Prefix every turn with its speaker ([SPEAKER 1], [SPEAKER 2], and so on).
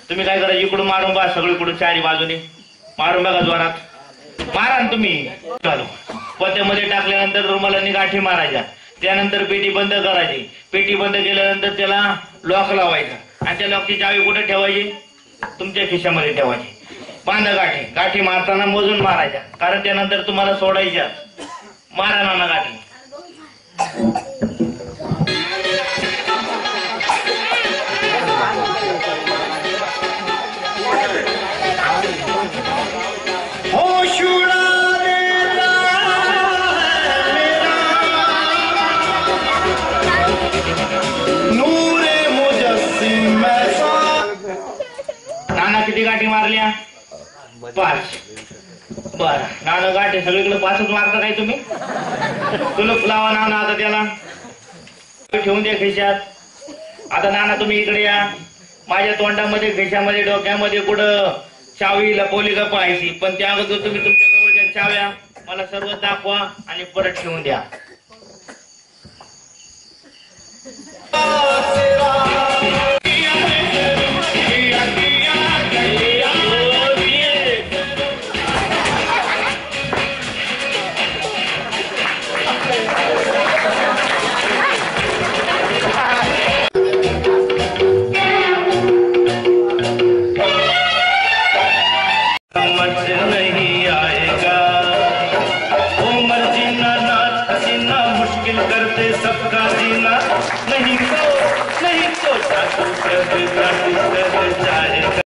[SPEAKER 1] तुम्ही काय करा, इकडून मारून बा, सगळीकडून चारी बाजूने मारून बघा जोरात, मारा ना तुम्ही. चालू पोत्यामध्ये टाकल्यानंतर रुमालांनी गाठी मारायच्या, त्यानंतर पेटी बंद करायची. पेटी बंद केल्यानंतर त्याला लॉक लावायचा आणि त्या लॉकची चावी कुठे ठेवायची, तुमच्या खिशामध्ये ठेवायची. बांधा गाठी, गाठी मारताना मोजून मारायच्या, कारण त्यानंतर तुम्हाला सोडायच्या. मारा नाना गाठी. नाना किती गाठी मारल्या, 5. बर नाना गाठी सगळीकडे 5च मारता काय तुम्ही. कुलूप लावा नाना आता, त्याला ठेवून द्या खिशात. आता नाना तुम्ही इकडे या, माझ्या तोंडामध्ये खिशामध्ये डोक्यामध्ये कुठं चावी लपवली का पाहायची, पण त्या अगोदर तुम्ही तुमच्या जवळच्या चाव्या मला सर्व दाखवा आणि परत ठेवून द्या. करते सबका जीना, नहीं तो